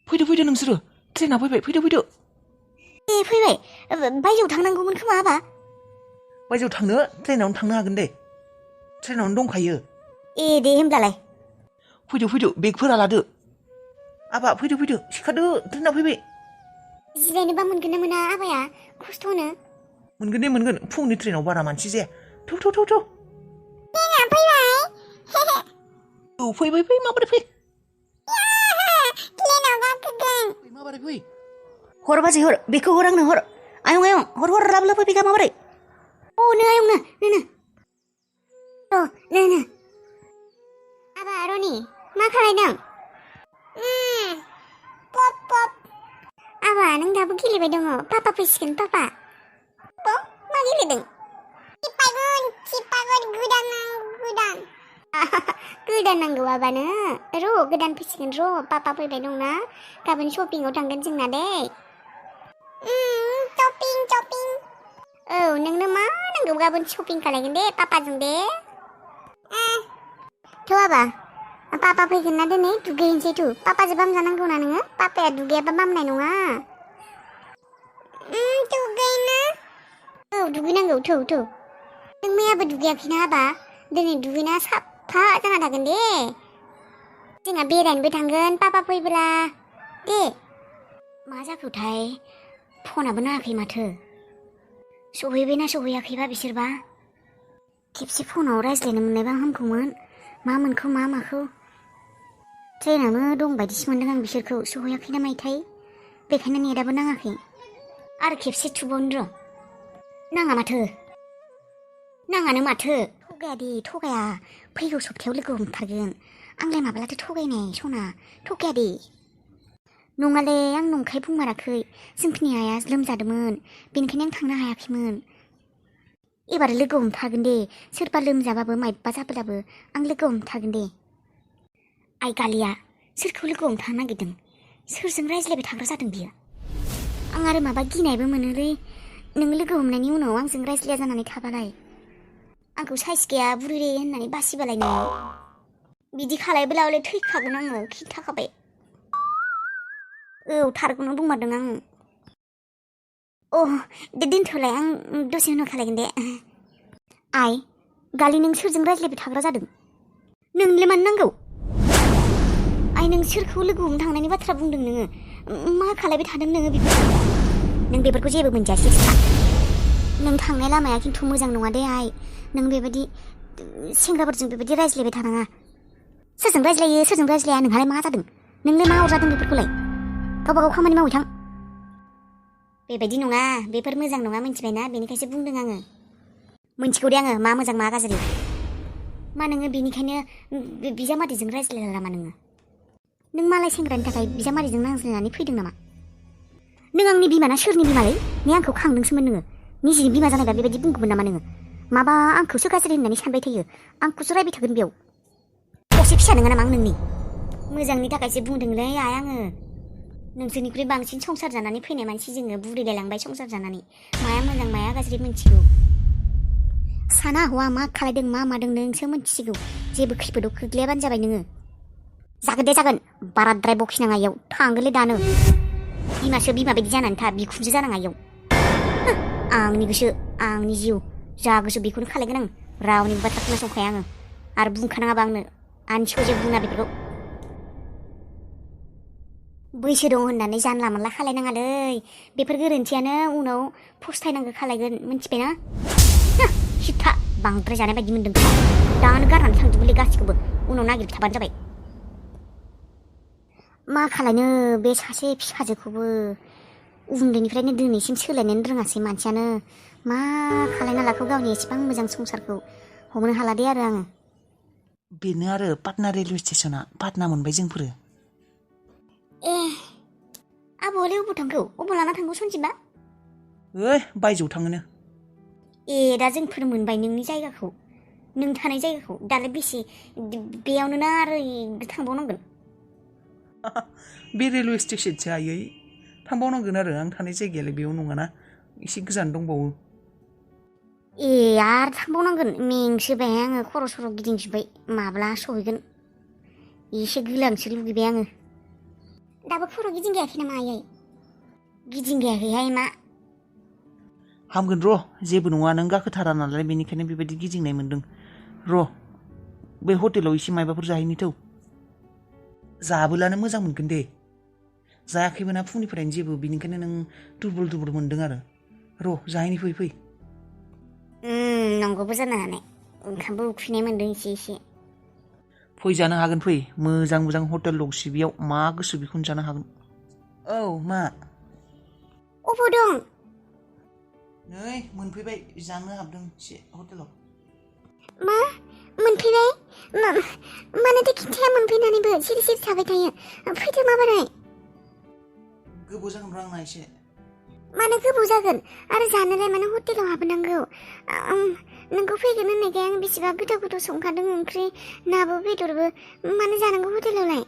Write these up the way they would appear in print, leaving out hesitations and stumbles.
फैदो नोंसोरो ट्रेना फैबाय फैदो ए फैबाय बायजोआव थांनांगौमोन खोमा आबा बायजोआव थांनो ट्रेनावनो थांनो हागोन दे ट्रेनावनो दंखायो ए दे होमब्लालाय फैदो बेगफोरा लादो आबा फैदो सिखारदो ट्रेना फैबाय जिरायनोबा मोनगोन ना मोना आबाया खस्थ'नो मोनगोन फुंनि ट्रेनाव बारा मानसि जाया थौ ट्रेना फैबाय औ फै माबोरै फै ट्रेनाव गाखोगोन माबोरै फै हर बाजै हर बेखौ हर आंनो हर आयं हर लाबो फैगा माबोरै अ नो आयं नो आबा रनि मा खालायदों पप आबा नों दाबो गेलेबाय दङ पापा फैसिगोन पापा मा गेलेदों सिपागन गोदान नांगौ आबानो गोदान फैसिगोन पापा फैबाय दंना गाबोन शपिंआव थांगोन जोंना दे शपिं औ नोंनो मा नांगौ गाबोन शपिं खालायगोन दे पापाजों दे थ' आबा पापा फैगोन ना दिनै दुगैनोसै पापाजों बाम जानांगौ ना नोङो पापाया दुगैयाबा बामनाय नङा दुगैनो औ दुगैनांगौ थौ नों मैयाबो दुगैयाखैना आबा दिनै दुगैना साफा जाना थागोन दे जोंहा बेरायनोबो थांगोन पापा फैब्ला दे मा जाखोथाय फनाबो नाङाखै माथो सहैबायना सहैयाखैबा बिसोरबा खेबसे फनाव रायज्लायनो मोननायबा हामगौमोन मा मोनखो मा माखो ट्रेनावनो दं बायदिसो मोनदों आं बिसोरखौ सहैयाखै ना मायथाय बेखायनो नेटआबो नाङाखै आरो खेबसे थुबावनो नाङानो माथो थगाया फैगौ सप्तायाव लोगो हमथारगोन आंलाय माब्लाथो थगायनाय सना थगाया दे नङाले आं नंखाय बुंमाराखै जोंखिनि आइया लोमजादोंमोन बेनिखायनो आं थांनो हायाखैमोन एबार लोगो हमथारगोन दे सोरबा लोमजाबाबो मायबा जाब्लाबो आं लोगो हमथारगोन दे आइ गालिया सोरखौ लोगो हमथानो नागिरदों सोरजों रायज्लायबाय थाग्रा जादों बियो आं आरो माबा गिनायबो मोनोलै नों लोगो हमनायनि उनाव आंजों रायज्लाया जानानै थाबालाय आंखौ साइस गैया बुरै होननानै बासिबालाय नों बिदि खालायबोलालाय थैखागोन आङो खिन्थाखाबाय औ थारखौनो बुंमारदों आङो दे दोनथ'लाय आं दसे उनाव खालायगोन दे आइ गालि नों सोरजों रायज्लायबाय थाग्रा जादों नोंनोलाय मानो नांगौ आइ नों सोरखौ लोगो हमनो थांनायनि बाथ्रा बुंदों नोङो मा खालायबाय थादों नोङो नों बेफोरखौ जेबो मोनजायासै नों थांनाय लामाया खिन्थु मोजां नङा दे आइ नों बेबायदि सेंग्राफोरजों बेबायदि रायज्लायबाय थानाङा सोरजों रायज्लाया नोंहालाय मा जादों नोंलाय मा अरजादों बेफोरखौलाय गावबा गाव खामानि मावै थां बेबायदि नङा बेफोर मोजां नङा मिन्थिबायना बेनिखायसो बुंदों आङो मिन्थिगौ दे आङो मा मोजां मा गाज्रि मा नोङो बेनिखायनो बिजामादैजों रायज्लायला नामा नों मालाय सेंग्रानि थाखाय बिजामादैजों नांज्लायनानै फैदों नामा नों आंनि बिमाना सोरनि बिमालै ने आंखौ खांदोंसोमोन नोङो निजिनि बिमा जानायबा बेबायदि बुंगौमोन नामा नोङो माबा आंखौसो गाज्रि होननानै सानबाय थायो आंखौसो रायबाय थागोन बेयाव असे फिसा नङा नामा आं नोंनि मोजांनि थाखायसो बुंदोंलै आइ आङो नोंसोरनिख्रुइ बांसिन संसार जानानै फैनाय मानसि जोङो बुरिलायलांबाय संसार जानानै माया मोजां माया गाज्रि मिन्थिगौ साना हौवा मा खालायदों मा मादों नोंसो मिन्थिसिगौ जेबो खैफोदाव खोख्लैयाबानो जाबाय नोङो जागोन दे जागोन बाराद्राय बखिनाङा इयाव थांगोनलै दानो बिमासो बिमा बायदि जानानै था बिखुनजो जानाङा इयाव आंनि गोसो आंनि जिउ जा गोसो बेखौनो खालायगोन आं रावनिबो बाथ्रा खोनासंखाया आङो आरो बुंखानाङाबा आंनो आनसिखौ जेबो बुङा बेफोरखौ बैसो दं होननानै जानला मोनला खालायनाङालै बेफोर गोरोन्थियानो उनाव फस्थायनांगौ खालायगोन मिन्थिबायना हिथा बांद्राय जानाय बायदि मोन्दों दानो गारनानै थांजोबोलै गासिखौबो उनाव नागिरबाय थाबानो जाबाय मा खालायनो बे सासे फिसाजोखौबो उन्दैनिफ्रायनो दिनैसिम सोलायनोनो रोङासै मानसियानो मा खालायना लाखौ गावनि एसेबां मोजां संसारखौ हमनो हाला दे आरो आङो बेनो आरो पाटना रेलवे स्टेसना पाटना मोनबाय जोंफोरो आबौआलाय अबाव थांखौ अबाव लाना थांगौ सनजिबा बायजोआव थाङोनो दा जोंफोर मोनबाय नोंनि जायगाखौ नों थानाय जायगाखौ दालाय बेसे बेयावनो ना आरो थांबावनांगोन बे रेलवे स्टेसनसो आयै थांबावनांगोन आरो आं थानाय जायगायालाय बेयाव नङाना एसे गोजान दंबावो आरो थांबावनांगोन मेंसोबाय आङो खर' सर' गिदिंजोब्बाय माब्ला सहैगोन एसे गोलांसो लुगैबाय आङो दाबो खर' गिदिंगायाखै नामा आयै? गिदिंगायाखैहाय मा? हामगोन र' जेबो नङा नों गाखोथारा नालाय बेनिखायनो बेबायदि गिदिंनाय मोन्दों। र' बे हटेलाव एसे मायबाफोर जाहैनि थौ। जाबोलानो मोजां मोनगोन दे। जायाखैमोना फुंनिफ्रायनो जेबो बिनिखायनो नों दुरबल मोन्दों आरो। र' जाहैनि फै। नंगौबो जानो हानाय। ओंखामबो उखैनाय मोन्दों एसे। फै जानो हागोन फै। मोजां हटेल दंसै बेयाव मा गोसो बेखौनो जानो हागोन। औ मा? अबाव दं? नै मोनफैबाय जानो हाबदों एसे हटेलाव। मा? मोनफैबाय? मानोथो खिन्थाया मोनफैनानैबो सिरि थाबाय थायो। फैदो माबारै? गोबाव जागोन र' आंना एसे। मानो गोबाव जागोन? आरो जानोलाय मानो हटेलाव हाबनांगौ? नोंखौ फैगोन होननायखाय आं बेसेबा गोथाव संखादों ओंख्रि नाबो बेदरबो। मानो जानांगौ हटेलावलाय?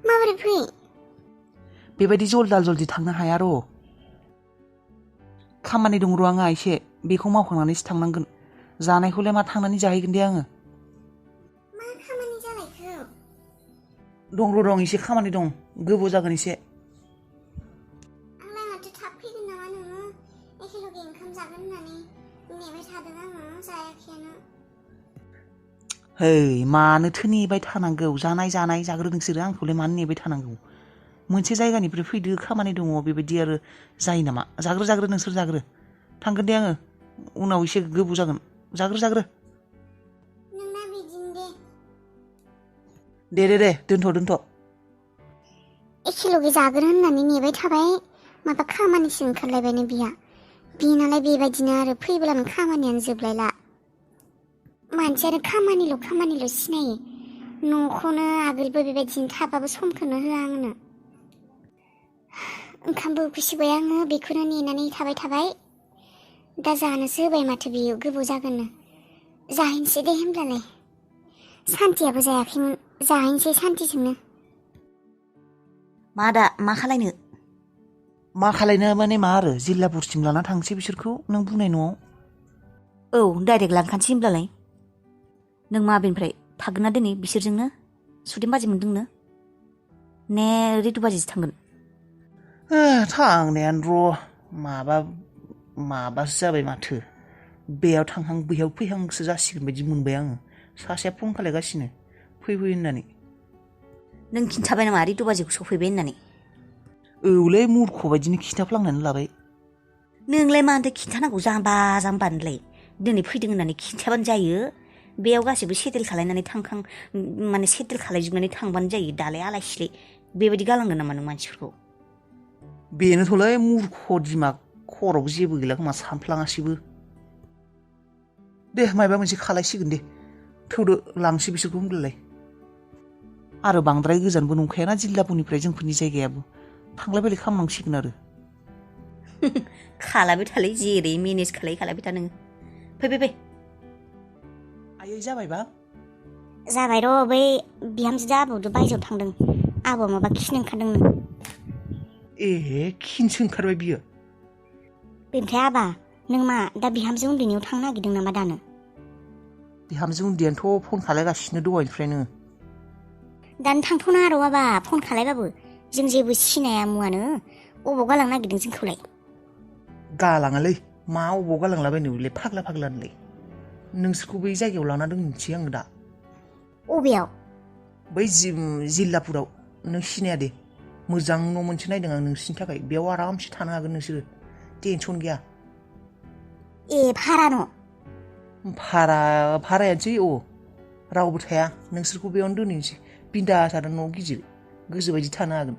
माबोरै फै? बेबायदि जल्दि थांनो हाया र'। खामानि दं र' आंहा एसे बेखौ मावखांनानैसो थांनांगोन। जानायखौलाय मा थांनानै जाहैगोन दे आङो। मा खामानि जालायखो? दं एसे खामानि दं। गोबाव जागोन एसे। आंलाय माथो थाब फैगोन नामा नोङो? एखेलगे ओंखाम जागोन होननानै नेबाय थादों आङो जायाखैयानो। है मानोथो नेबाय थानांगौ? जानाय जाग्रो नोंसोरो आंखौलाय मानो नेबाय थानांगौ? मोनसे जायगानिफ्राय फैदो खामानि दङ बेबायदि आरो जायो नामा? जाग्रो नोंसोर जाग्रो। थांगोन दे आङो उनाव एसे गोबाव जागोन। जाग्रो। नोंना बिदिनो दे दोनथ'। एखेलगे जागोन होननानै नेबाय थाबाय माबा खामानिसो ओंखारलायबायनो बिनालाय बेबायदिनो आरो फैब्लानो खामानियानो जोबलायला। मानसियानो खामानिल' सिनायो। न'खौनो आगोलबो बेबायदिनो थाबाबो समखौनो होआ आंनो। ओंखामबो उखैसोबाय आङो बेखौनो नेनानै थाबाय। दा जानोसो होबाय माथो बियो गोबाव जागोननो। जाहैनोसै दे होमब्लालाय। सान्थियाबो जायाखैमोन जाहैनोसै सान्थिजोंनो। मा खालायनो? मा खालायनो माने मा आरो जिल्लापुरसिम लाना थांसै बिसोरखौ नों बुंनाय न'आव। औ डाइरेक्ट लांखानोसै होमब्लालाय। नों माबेनिफ्राय थागोन ना दिनै बिसोरजोंनो? सुदेम बाजै मोनदोंनो? ने रितु बाजैसो थांगोन? थांनायानो र' माबासो जाबाय माथो। बेयाव थांहां बैयाव फैहांसो जासिगोन बायदि मोनबाय आङो। सासेया फन खालायगासिनो फै होननानै। नों खिन्थाबाय नामा रितु बाजैखौ सफैबाय होननानै? औलै मुर्ख बायदिनो खिन्थाफ्लांनानै लाबाय। नोंलाय मानोथो खिन्थानांगौ जाम्बानोलाय? दिनै फैदों होननानै खिन्थाबानो जायो। बेयाव गासैबो सेटेल खालायनानै सेटेल खालायजोबनानै थांबानो जायो। दालाय आलाय सिलाय बेबायदि गालांगोन नामा नों मानसिफोरखौ? बेनोथ'लै मुर्ख दिमाग खर'आव जेबो गैला खोमा सानफ्लाङासैबो। दे माबा मोनसे खालायसिगोन दे। थौदो लांसै बिसोरखौ होनब्लालाय। आरो बांद्राय गोजानबो नंखायाना जिल्लापुरनिफ्राय जोंफोरनि जायगायाबो। थांलाय फैलाय खालामनांसिगोन आरो। खालायबाय थालै जेरै मेनेज खालायबाय था नोङो। फै। आयै जाबायबा? जाबाय र' बै बिहामजो आबौजों बायजोआव थांदों। आबौआ माबा खिनो ओंखारदोंनो। खिनोसो ओंखारबाय बियो? बेनिफ्राय आबा नों मा दा बिहामजो उन्दैनियाव थांनो नागिरदों नामा दानो? बिहामजो उन्दैयानोथ' फन खालायगासिनो दहायनिफ्रायनो। दानो थांथ'नाङा र' आबा फन खालायबाबो। जों जेबो सिनाया मुवानो अबाव गालांनो नागिरदों जोंखौलाय? गालाङालै मा अबाव गालांलाबायनो बेलाय फाग्लानोलाय। नोंसोरखौ बै जायगायाव लाना दोनहैनोसै आङो दा। अबेयाव? बै जिल्लापुराव। नों सिनाया दे मोजां न' मोनसे नायदों आं नोंसोरनि थाखाय। बेयाव आरामसे थानो हागोन नोंसोरो। टेनसन गैया। भारा न'? भारायानोसै रावबो थाया। नोंसोरखौ बेयावनो दोनहैनोसै। बिन्दास आरो न' गिदिर गोसोबायदि थानो हागोन।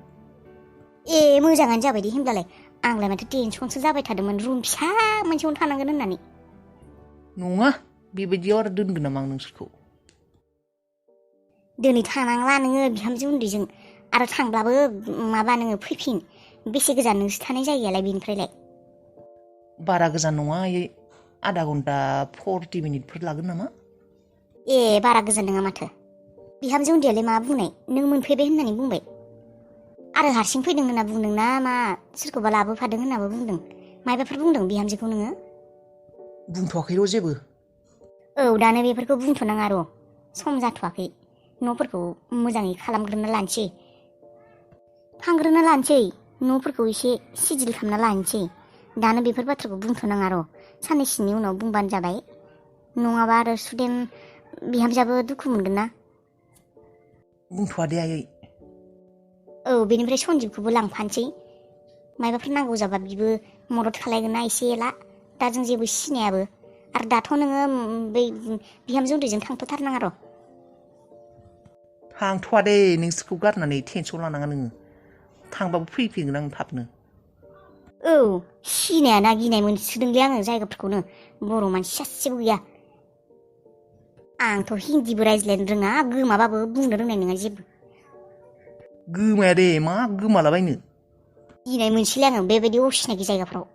मोजाङानो जाबाय दे होनब्लालाय। आंलाय माथो टेनसनसो जाबाय थादोंमोन रुम फिसा मोनसेयावनो थानांगोन होननानै। नङा बेबायदियाव आरो दोनगोन नामा आं नोंसोरखौ? दिनै थानांला नोङो बिहामजो उन्दैजों। आरो थांब्लाबो नोङो फैफिन। बेसे गोजान नोंसोर थानाय जायगायालाय बेनिफ्रायलाय? बारा गोजान नङा आयै। आधा घन्टा 40 मिनिटफोर लागोन नामा। बारा गोजान नङा माथो। बिहामजो उन्दैयालाय मा बुंनाय? नों मोनफैबाय होननानै बुंबाय? आरो हारसिं फैदों होनना बुंदों ना मा सोरखौबा लाबोफादों होननाबो बुंदों? मायबाफोर बुंदों बिहामजोखौ नोङो? बुंथ'वाखैर' जेबो। दानो बेफोरखौ बुंथ'नाङा र'। सम जाथ'वाखै। न'फोरखौ मोजाङै खालामग्रोना लानोसै। थांग्रोना लानोसै न'फोरखौ एसे सिजिल खालामना लानोसै दानो बेफोर बाथ्राखौ बुंथ'नाङा र' साननैसोनि उनाव बुंबानो जाबाय नङाबा आरो सुदेम बिहामजोआबो दुखु मोनगोन ना बुंथ'वा दे आयै औ बेनिफ्राय सन्जिबखौबो लांफानोसै मायबाफोर नांगौ जाबा बिबो मदद खालायगोन ना एसे एला दा जों जेबो सिनायाबो आरो दाथ' नोङो बै बिहामजो उन्दैजों थांथ'थारनाङा र' थांथ'वा दे नोंसोरखौ गारनानै टेनसन लानाङा नोङो थांबाबो फैफिनगोन आं थाबनो औ सिनायाना गिनाय मोनसोदोंलै आङो जायगाफोरखौनो बर' मानसि सासेबो गैया आंथ' हिन्दीबो रायज्लायनो रोङा गोमाबाबो बुंनो रोंनाय नङा जेबो गोमाया दे मा गोमालाबायनो गिनाय मोनसैलै आङो बेबायदि असिनाखि जायगाफ्राव